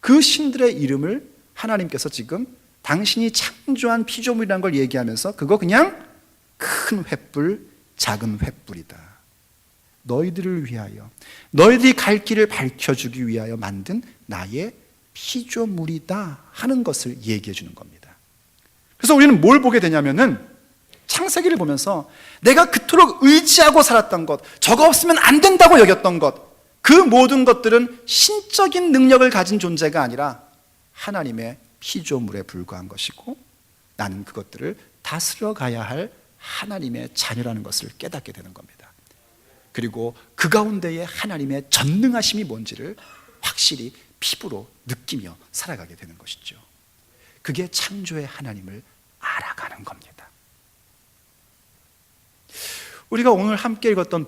그 신들의 이름을 하나님께서 지금 당신이 창조한 피조물이라는 걸 얘기하면서 그거 그냥 큰 횃불, 작은 횃불이다. 너희들을 위하여, 너희들이 갈 길을 밝혀주기 위하여 만든 나의 피조물이다 하는 것을 얘기해 주는 겁니다. 그래서 우리는 뭘 보게 되냐면은 창세기를 보면서 내가 그토록 의지하고 살았던 것, 저거 없으면 안 된다고 여겼던 것, 그 모든 것들은 신적인 능력을 가진 존재가 아니라 하나님의 피조물에 불과한 것이고 나는 그것들을 다스려 가야 할 하나님의 자녀라는 것을 깨닫게 되는 겁니다. 그리고 그 가운데에 하나님의 전능하심이 뭔지를 확실히 피부로 느끼며 살아가게 되는 것이죠. 그게 창조의 하나님을 알아가는 겁니다. 우리가 오늘 함께 읽었던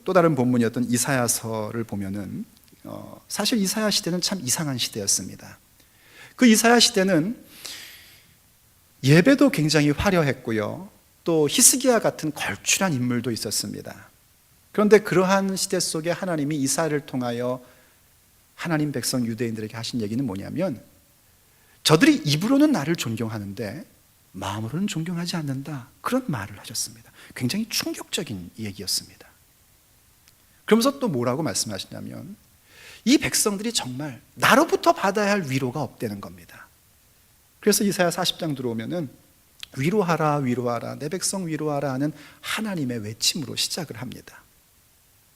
또 다른 본문이었던 이사야서를 보면은 사실 이사야 시대는 참 이상한 시대였습니다. 그 이사야 시대는 예배도 굉장히 화려했고요, 또 히스기야 같은 걸출한 인물도 있었습니다. 그런데 그러한 시대 속에 하나님이 이사야를 통하여 하나님 백성 유대인들에게 하신 얘기는 뭐냐면 저들이 입으로는 나를 존경하는데 마음으로는 존경하지 않는다, 그런 말을 하셨습니다. 굉장히 충격적인 얘기였습니다. 그러면서 또 뭐라고 말씀하시냐면 이 백성들이 정말 나로부터 받아야 할 위로가 없다는 겁니다. 그래서 이사야 40장 들어오면은 위로하라 위로하라 내 백성 위로하라 하는 하나님의 외침으로 시작을 합니다.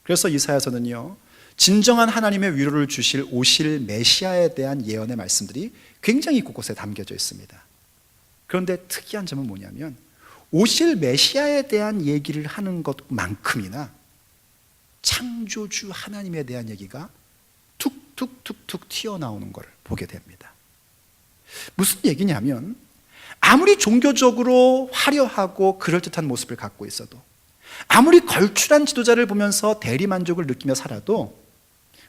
그래서 이사야서는요, 진정한 하나님의 위로를 주실 오실 메시아에 대한 예언의 말씀들이 굉장히 곳곳에 담겨져 있습니다. 그런데 특이한 점은 뭐냐면 오실 메시아에 대한 얘기를 하는 것만큼이나 창조주 하나님에 대한 얘기가 툭툭툭툭 튀어나오는 것을 보게 됩니다. 무슨 얘기냐면 아무리 종교적으로 화려하고 그럴듯한 모습을 갖고 있어도, 아무리 걸출한 지도자를 보면서 대리만족을 느끼며 살아도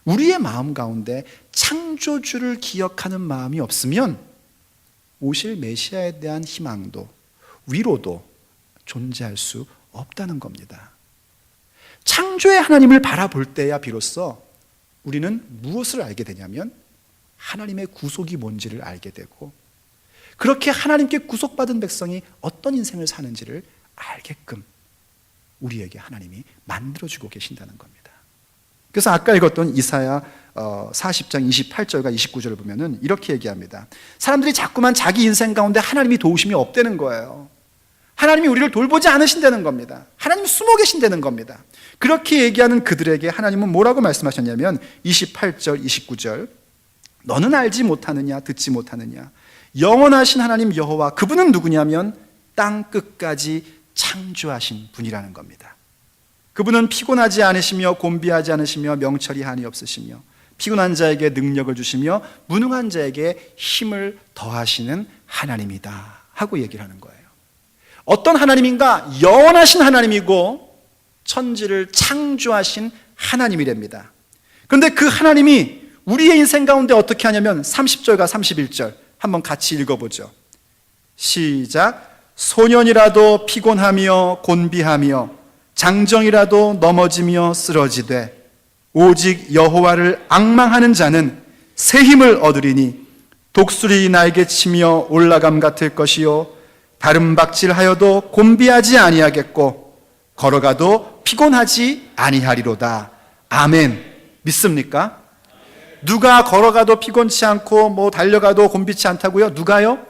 우리의 마음 가운데 창조주를 기억하는 마음이 없으면 오실 메시아에 대한 희망도 위로도 존재할 수 없다는 겁니다. 창조의 하나님을 바라볼 때야 비로소 우리는 무엇을 알게 되냐면 하나님의 구속이 뭔지를 알게 되고, 그렇게 하나님께 구속받은 백성이 어떤 인생을 사는지를 알게끔 우리에게 하나님이 만들어주고 계신다는 겁니다. 그래서 아까 읽었던 이사야 40장 28절과 29절을 보면은 이렇게 얘기합니다. 사람들이 자꾸만 자기 인생 가운데 하나님이 도우심이 없다는 거예요. 하나님이 우리를 돌보지 않으신다는 겁니다. 하나님이 숨어 계신다는 겁니다. 그렇게 얘기하는 그들에게 하나님은 뭐라고 말씀하셨냐면 28절 29절 너는 알지 못하느냐 듣지 못하느냐 영원하신 하나님 여호와 그분은 누구냐면 땅 끝까지 창조하신 분이라는 겁니다. 그분은 피곤하지 않으시며 곤비하지 않으시며 명철이 한이 없으시며 피곤한 자에게 능력을 주시며 무능한 자에게 힘을 더하시는 하나님이다 하고 얘기를 하는 거예요. 어떤 하나님인가? 영원하신 하나님이고 천지를 창조하신 하나님이랍니다. 그런데 그 하나님이 우리의 인생 가운데 어떻게 하냐면 30절과 31절 한번 같이 읽어보죠. 시작. 소년이라도 피곤하며 곤비하며 장정이라도 넘어지며 쓰러지되 오직 여호와를 앙망하는 자는 새 힘을 얻으리니 독수리 날개 치며 올라감 같을 것이요 다른 박질하여도 곤비하지 아니하겠고 걸어가도 피곤하지 아니하리로다. 아멘. 믿습니까? 누가 걸어가도 피곤치 않고 뭐 달려가도 곤비치 않다고요? 누가요?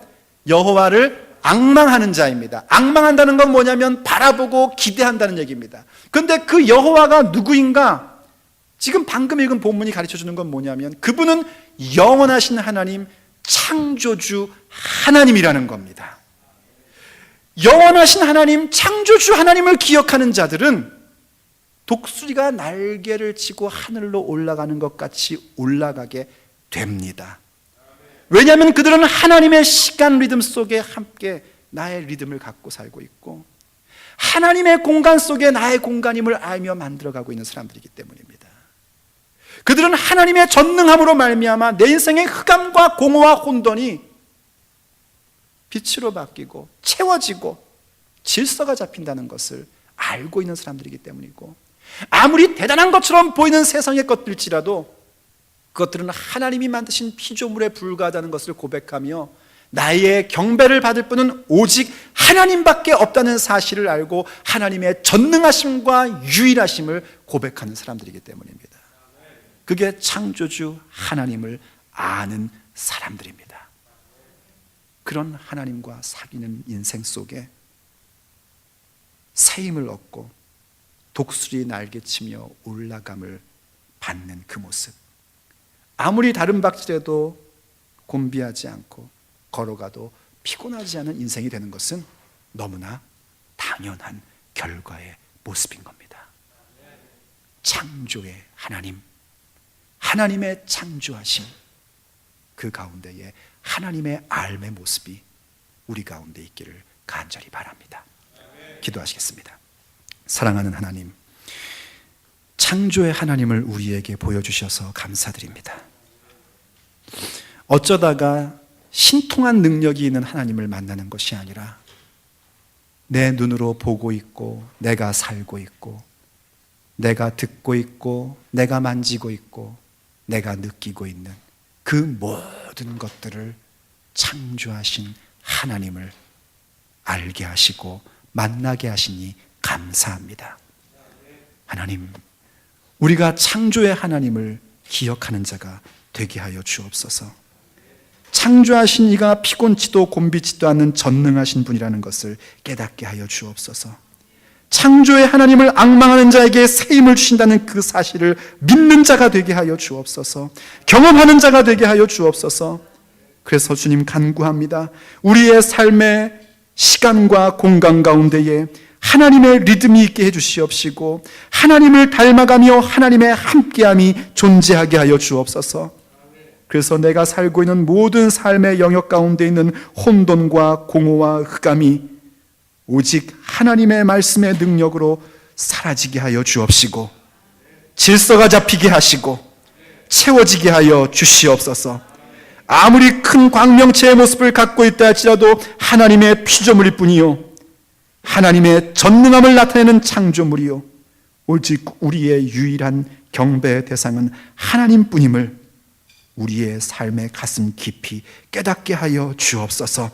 여호와를 앙망하는 자입니다. 앙망한다는 건 뭐냐면 바라보고 기대한다는 얘기입니다. 그런데 그 여호와가 누구인가? 지금 방금 읽은 본문이 가르쳐주는 건 뭐냐면 그분은 영원하신 하나님, 창조주 하나님이라는 겁니다. 영원하신 하나님, 창조주 하나님을 기억하는 자들은 독수리가 날개를 치고 하늘로 올라가는 것 같이 올라가게 됩니다. 왜냐하면 그들은 하나님의 시간 리듬 속에 함께 나의 리듬을 갖고 살고 있고 하나님의 공간 속에 나의 공간임을 알며 만들어가고 있는 사람들이기 때문입니다. 그들은 하나님의 전능함으로 말미암아 내 인생의 흑암과 공허와 혼돈이 빛으로 바뀌고 채워지고 질서가 잡힌다는 것을 알고 있는 사람들이기 때문이고 아무리 대단한 것처럼 보이는 세상의 것들일지라도 그것들은 하나님이 만드신 피조물에 불과하다는 것을 고백하며 나의 경배를 받을 분은 오직 하나님밖에 없다는 사실을 알고 하나님의 전능하심과 유일하심을 고백하는 사람들이기 때문입니다. 그게 창조주 하나님을 아는 사람들입니다. 그런 하나님과 사귀는 인생 속에 새 힘을 얻고 독수리 날개치며 올라감을 받는 그 모습, 아무리 다른 박질해도 곤비하지 않고 걸어가도 피곤하지 않은 인생이 되는 것은 너무나 당연한 결과의 모습인 겁니다. 창조의 하나님, 하나님의 창조하심, 그 가운데에 하나님의 알의 모습이 우리 가운데 있기를 간절히 바랍니다. 기도하시겠습니다. 사랑하는 하나님, 창조의 하나님을 우리에게 보여주셔서 감사드립니다. 어쩌다가 신통한 능력이 있는 하나님을 만나는 것이 아니라 내 눈으로 보고 있고 내가 살고 있고 내가 듣고 있고 내가 만지고 있고 내가 느끼고 있는 그 모든 것들을 창조하신 하나님을 알게 하시고 만나게 하시니 감사합니다. 하나님, 우리가 창조의 하나님을 기억하는 자가 되게 하여 주옵소서. 창조하신 이가 피곤치도 곤비치도 않는 전능하신 분이라는 것을 깨닫게 하여 주옵소서. 창조의 하나님을 앙망하는 자에게 새 힘을 주신다는 그 사실을 믿는 자가 되게 하여 주옵소서. 경험하는 자가 되게 하여 주옵소서. 그래서 주님 간구합니다. 우리의 삶의 시간과 공간 가운데에 하나님의 리듬이 있게 해주시옵시고 하나님을 닮아가며 하나님의 함께함이 존재하게 하여 주옵소서. 그래서 내가 살고 있는 모든 삶의 영역 가운데 있는 혼돈과 공허와 흑암이 오직 하나님의 말씀의 능력으로 사라지게 하여 주옵시고 질서가 잡히게 하시고 채워지게 하여 주시옵소서. 아무리 큰 광명체의 모습을 갖고 있다 할지라도 하나님의 피조물일 뿐이요 하나님의 전능함을 나타내는 창조물이요 오직 우리의 유일한 경배의 대상은 하나님뿐임을 우리의 삶의 가슴 깊이 깨닫게 하여 주옵소서.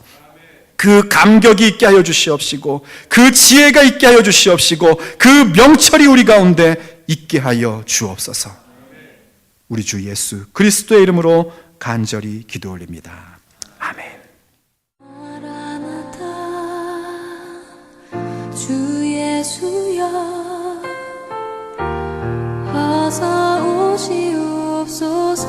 그 감격이 있게 하여 주시옵시고 그 지혜가 있게 하여 주시옵시고 그 명철이 우리 가운데 있게 하여 주옵소서. 우리 주 예수 그리스도의 이름으로 간절히 기도 올립니다. 아멘. 주 예수여 어서 오시옵소서.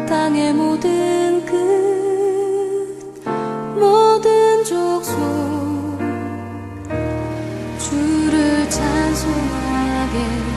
땅의 모든 끝 모든 족속 주를 찬송하게